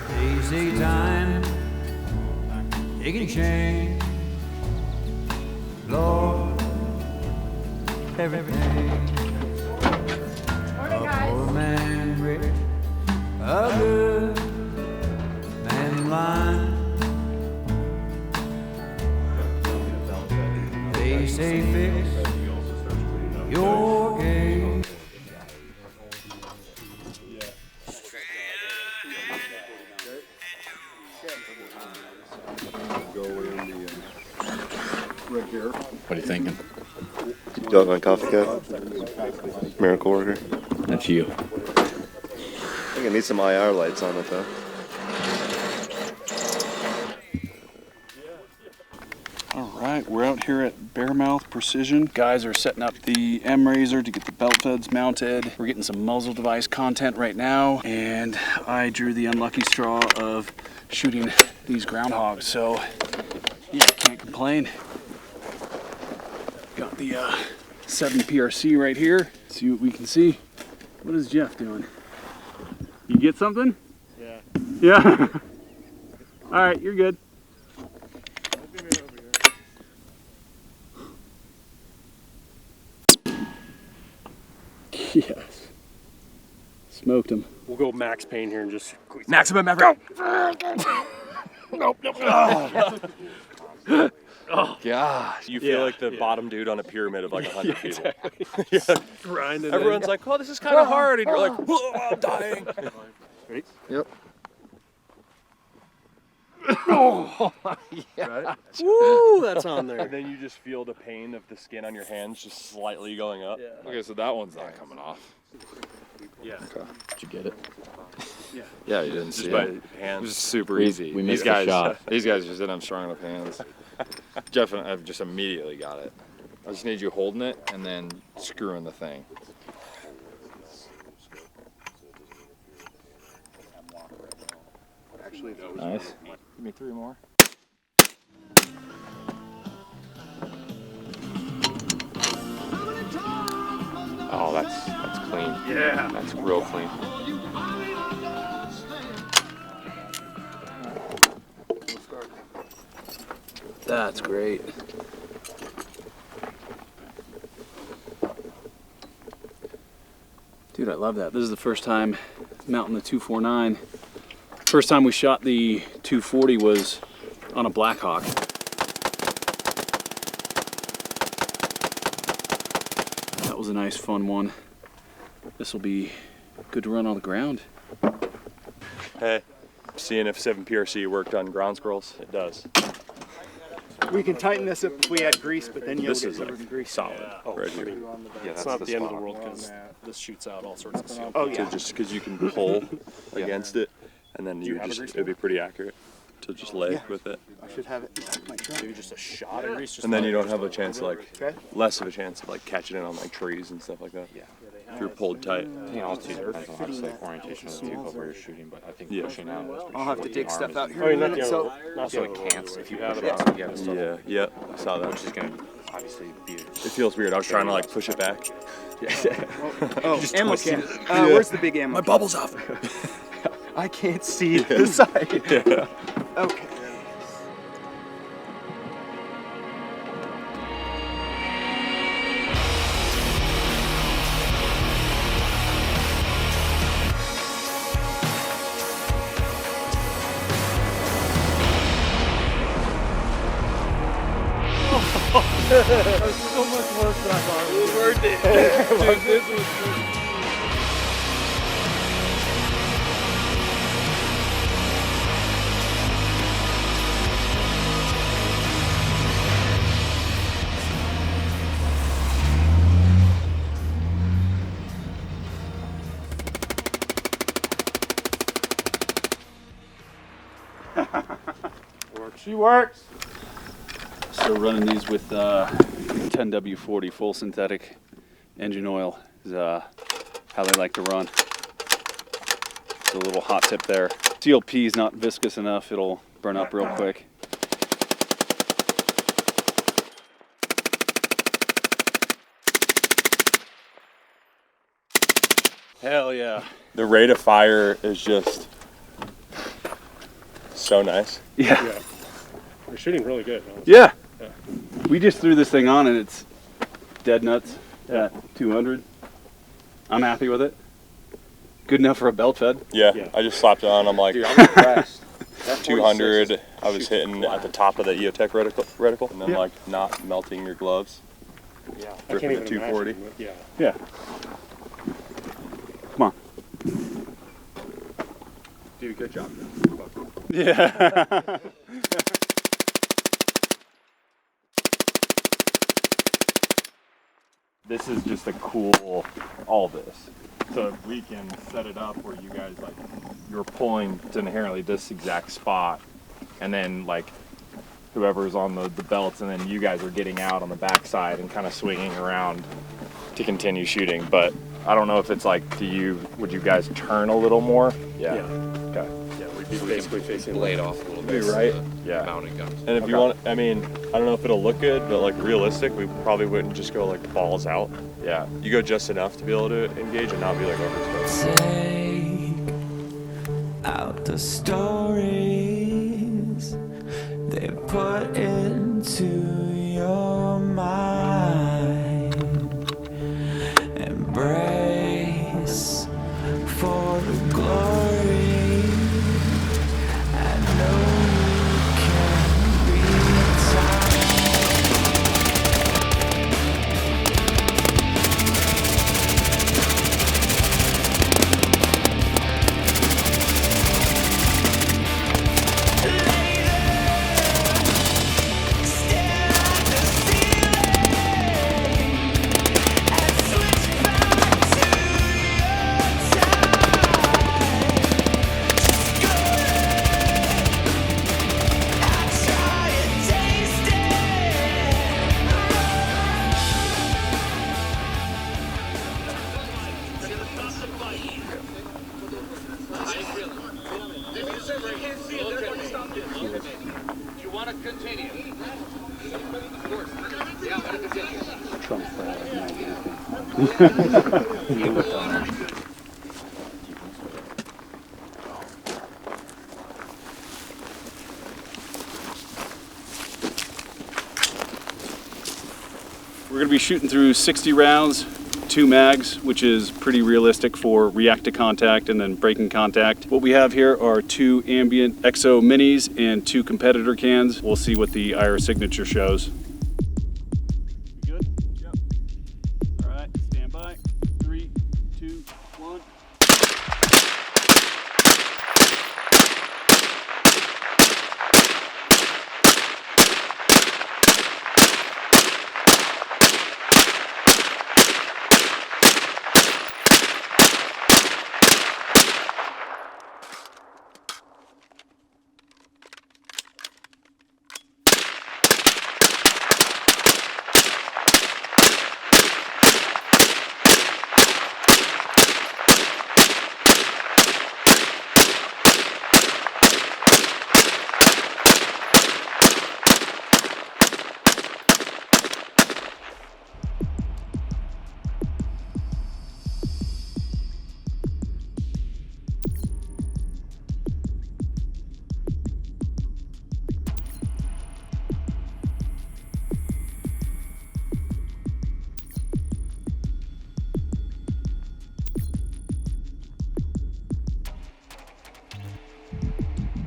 They say time, it can change, Lord, everything. Morning, A guys. poor man rich, a good man blind. They say fix your game. What are you thinking? Dog on coffee cup. Miracle worker. That's you. I think I need some IR lights on it though. All right, we're out here at Bearmouth Precision. Guys are setting up the M-Razor to get the belt feds mounted. We're getting some muzzle device content right now, and I drew the unlucky straw of shooting these groundhogs, so yeah, can't complain. Got the 7 PRC right here. See what we can see. What is Jeff doing? You get something? Yeah. Yeah? All right, you're good. Yes. Smoked him. We'll go max pain here and just Maximum effort. Nope. Oh, gosh. You feel like the bottom dude on a pyramid of like 100 people. Exactly. Grinding. Everyone's like, "Oh, this is kind of hard," and you're like, "Oh, I'm dying." Ready? Yep. Oh, yeah. Right? Woo, that's on there. And then you just feel the pain of the skin on your hands just slightly going up. Yeah. Okay, so that one's not coming off. Yeah. Okay. Did you get it? Yeah, you didn't Just see by it. It hands. was super We easy. missed the shot. These guys just didn't have strong enough hands. Jeff and I've just immediately got it. I just need you holding it and then screwing the thing. Nice. Give me 3 more. Oh, that's clean. Yeah. That's real clean. That's great. Dude, I love that. This is the first time mounting the 249. First time we shot the 240 was on a Blackhawk. That was a nice fun one. This will be good to run on the ground. Hey, seeing if 7 PRC worked on ground squirrels. It does. We can tighten this if we had grease, but then you'll This get is covered in grease. solid Oh, right here. Yeah, It's that's not the the end of the spot. world because this shoots out all sorts of seal. Oh yeah. Just because you can pull against it, and then you have a just grease it'd be pretty accurate to just lay Yeah. with it. I should have it in the back of my truck. Maybe just a shot of grease. And then you don't have a chance to like, Okay. less of a chance of like catching it on like trees and stuff like that. Yeah. If you're pulled tight. I think it also depends on obviously like orientation of the vehicle where you're shooting, but I think Yeah. pushing out. I'll have to dig stuff out here Oh, in a not minute. the So not So so it can't. If you have push it it out, you have to stop. Yeah, yeah, I saw that. Which is gonna obviously be. It feels weird. I was trying to like push it back. oh, ammo can. Yeah. Where's the big ammo? bubble's off. I can't see the side. Yeah. Okay. That was so much worse than I thought it was worth it. Dude, this was She works. So running these with 10W40 full synthetic engine oil is how they like to run. So a little hot tip there. CLP is not viscous enough, it'll burn up real quick. Hell yeah. the rate of fire is just so nice. Yeah. Yeah. We're shooting really good. Yeah. Yeah. We just threw this thing on and it's dead nuts at 200. I'm happy with it. Good enough for a belt fed. Yeah, Yeah. I just slapped it on. I'm like, Dude, I'm impressed. That 200. 46 I was shoots hitting flat. at the top of the EOTech reticle, and then Yeah. like not melting your gloves. Yeah. I Dripping can't at even 240. imagine. Yeah. Yeah. Come on. Dude, good job. Yeah. This is just a cool, all this. So if we can set it up where you guys like, you're pulling to inherently this exact spot, and then like whoever's on the belts, and then you guys are getting out on the backside and kind of swinging around to continue shooting. But I don't know if it's like, would you guys turn a little more? Yeah. Okay. Yeah, we'd be basically facing Blade off a little bit. Right? so the Yeah. Mounted guns. And if you want, I mean, I don't know if it'll look good, but like realistic, we probably wouldn't just go like balls out. Yeah. You go just enough to be able to engage and not be like overexposed. Take out the stories they put into your mind. Embrace for the glory. I know you can reach. We're going to be shooting through 60 rounds, 2 mags, which is pretty realistic for react to contact and then breaking contact. What we have here are 2 Ambient XO minis and 2 competitor cans. We'll see what the IR signature shows. You good? Yep. All right, stand by. 3, 2, 1.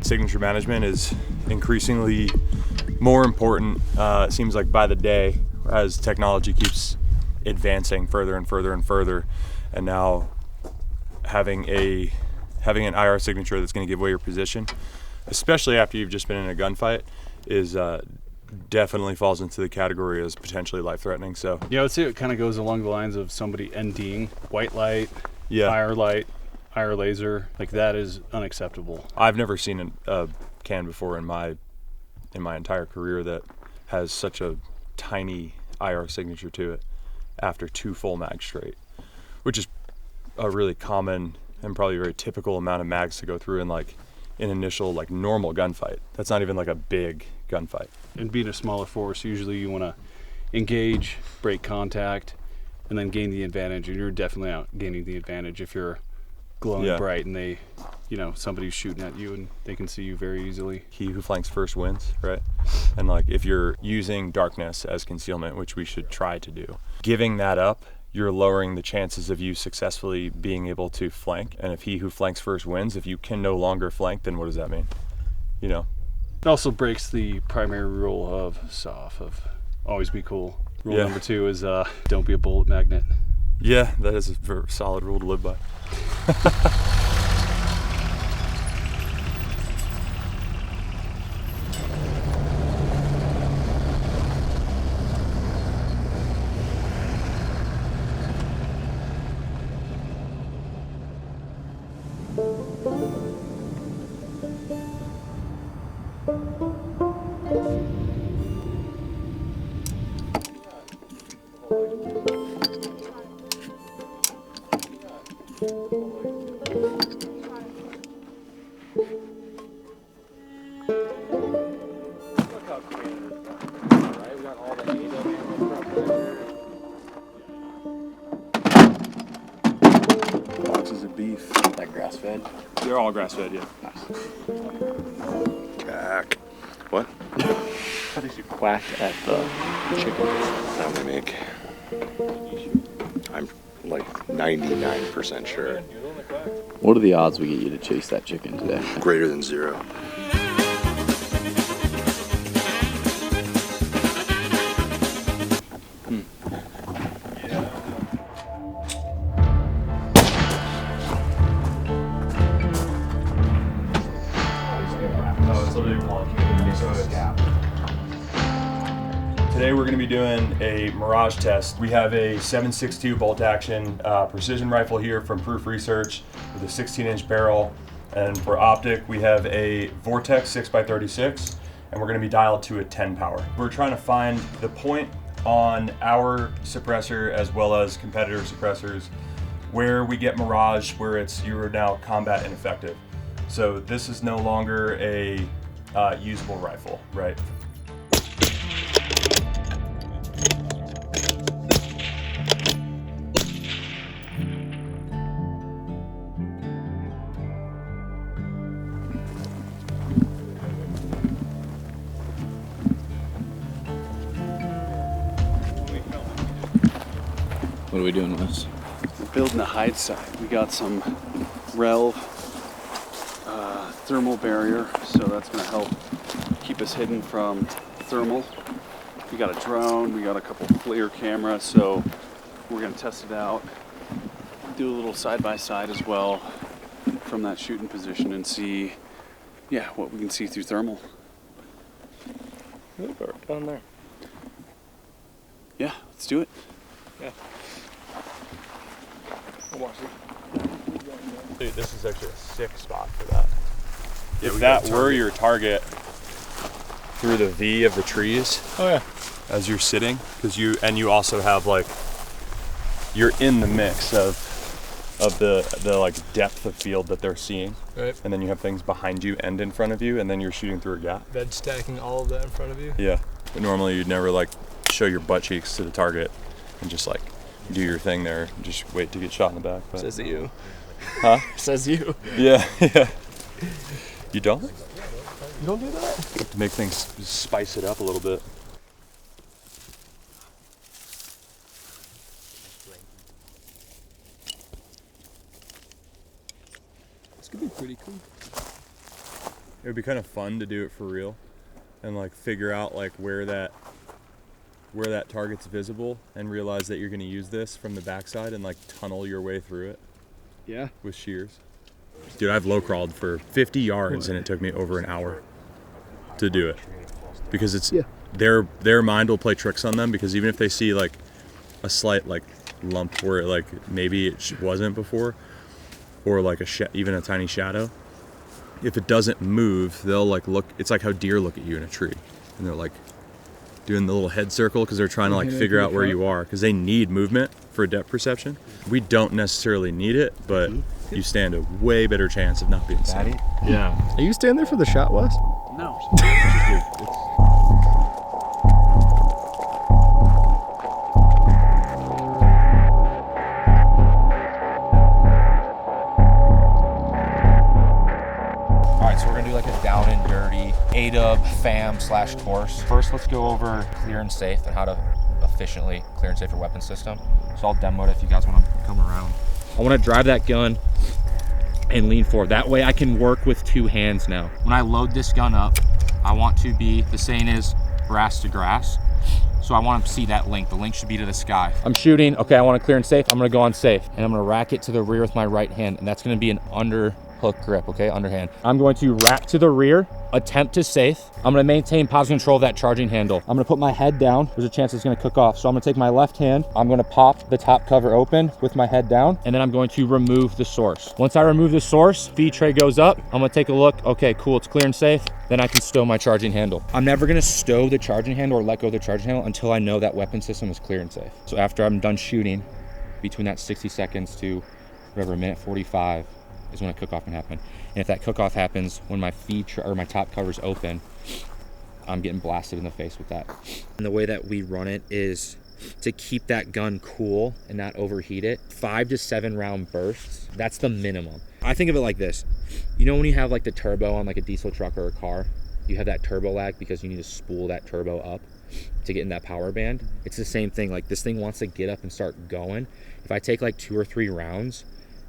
Signature management is increasingly more important, it seems like by the day, as technology keeps advancing further and further and further, and now having an IR signature that's going to give away your position, especially after you've just been in a gunfight, is definitely falls into the category as potentially life-threatening. So Yeah, I would say it kind of goes along the lines of somebody NDing, white light, yeah, IR light, IR laser, like that is unacceptable. I've never seen a can before in my entire career that has such a tiny IR signature to it after 2 full mags straight, which is a really common and probably very typical amount of mags to go through in like an initial like normal gunfight. That's not even like a big gunfight. And being a smaller force, usually you want to engage, break contact, and then gain the advantage. And you're definitely out gaining the advantage if you're glowing Yeah. bright and they you know, somebody who's shooting at you and they can see you very easily. He who flanks first wins, right? And like if you're using darkness as concealment, which we should try to do, giving that up, you're lowering the chances of you successfully being able to flank. And if he who flanks first wins, if you can no longer flank, then what does that mean? You know? It also breaks the primary rule of SOF, of always be cool. Rule number 2 is don't be a bullet magnet. Yeah, that is a very solid rule to live by. Boxes of beef. That grass fed? They're all grass fed, yeah. Jack. What? How did you quack at the chicken that we make? I'm like 99% sure. What are the odds we get you to chase that chicken today? Greater than 0. Today we're going to be doing a Mirage test. We have a 7.62 bolt action precision rifle here from Proof Research with a 16-inch barrel. And for optic, we have a Vortex 6x36, and we're going to be dialed to a 10 power. We're trying to find the point on our suppressor as well as competitor suppressors where we get Mirage, where you are now combat ineffective. So this is no longer a usable rifle, right? What are we doing with this? We're building a hide side. We got some RELV thermal barrier, so that's going to help keep us hidden from thermal. We got a drone, we got a couple FLIR cameras, so we're going to test it out. Do a little side-by-side as well from that shooting position and see, yeah, what we can see through thermal. Down there. Yeah, let's do it. Yeah. Dude, this is actually a sick spot for that. If that were your target through the V of the trees, as you're sitting, because you also have like, you're in the mix of the like depth of field that they're seeing, Right. and then you have things behind you and in front of you, and then you're shooting through a gap. Bed stacking all of that in front of you. Yeah, but normally you'd never like show your butt cheeks to the target and just like do your thing there and just wait to get shot in the back. But, Says you. huh? Says you. Yeah, yeah. You don't? You don't do that? To make things spice it up a little bit. This could be pretty cool. It would be kind of fun to do it for real and like figure out like where that target's visible and realize that you're going to use this from the backside and like tunnel your way through it. Yeah. With shears. Dude, I've low crawled for 50 yards and it took me over an hour to do it because it's their mind will play tricks on them, because even if they see like a slight like lump where like maybe it wasn't before, or like even a tiny shadow, if it doesn't move, they'll like look. It's like how deer look at you in a tree, and they're like doing the little head circle because they're trying to like figure out where you are, because they need movement for depth perception. We don't necessarily need it, but you stand a way better chance of not being seen. Yeah. Are you standing there for the shot, Wes? No. So we're gonna do like a down and dirty ADUB FAM / course. First, let's go over clear and safe and how to efficiently clear and safe your weapon system. So I'll demo it if you guys wanna come around. I wanna drive that gun and lean forward. That way I can work with 2 hands now. When I load this gun up, I want to be, the saying is grass to grass. So I want to see that link. The link should be to the sky. I'm shooting, okay, I want to clear and safe. I'm gonna go on safe and I'm gonna rack it to the rear with my right hand, and that's gonna be an underhook grip, okay, underhand. I'm going to rack to the rear, attempt to safe. I'm gonna maintain positive control of that charging handle. I'm gonna put my head down. There's a chance it's gonna cook off. So I'm gonna take my left hand, I'm gonna pop the top cover open with my head down, and then I'm going to remove the source. Once I remove the source, feed tray goes up. I'm gonna take a look. Okay, cool, it's clear and safe. Then I can stow my charging handle. I'm never gonna stow the charging handle or let go of the charging handle until I know that weapon system is clear and safe. So after I'm done shooting, between that 60 seconds to whatever, minute 45 is when a cook-off can happen. And if that cook-off happens when my or my top cover's open, I'm getting blasted in the face with that. And the way that we run it is to keep that gun cool and not overheat it. 5 to 7 round bursts, that's the minimum. I think of it like this. You know when you have like the turbo on like a diesel truck or a car, you have that turbo lag because you need to spool that turbo up to get in that power band. It's the same thing. Like this thing wants to get up and start going. If I take like 2 or 3 rounds,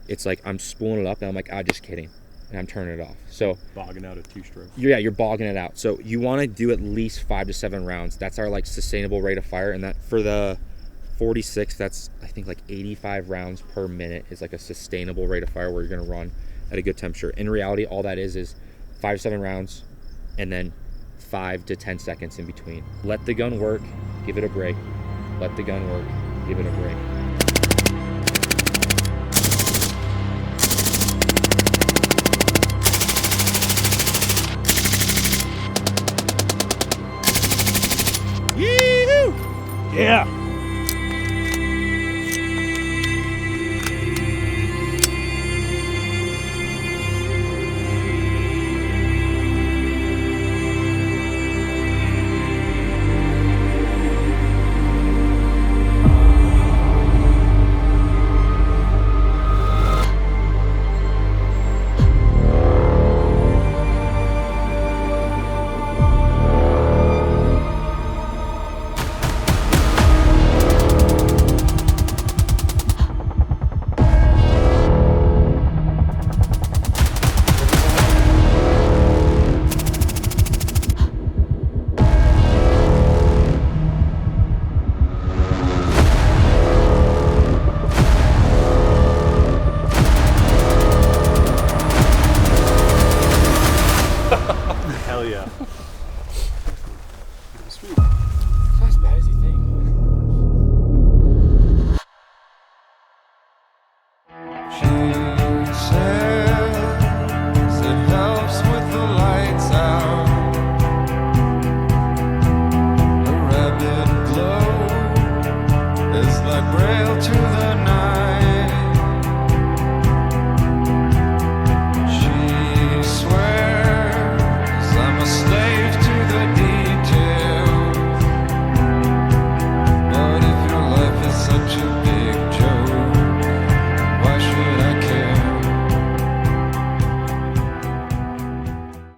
it's like I'm spooling it up and I'm like, just kidding. And I'm turning it off. So Bogging out a 2-stroke. Yeah, you're bogging it out. So you want to do at least 5 to 7 rounds. That's our like sustainable rate of fire. And that for the 46, that's I think like 85 rounds per minute is like a sustainable rate of fire where you're gonna run at a good temperature. In reality, all that is 5 to 7 rounds and then 5 to 10 seconds in between. Let the gun work, give it a break. Let the gun work, give it a break. Yeah.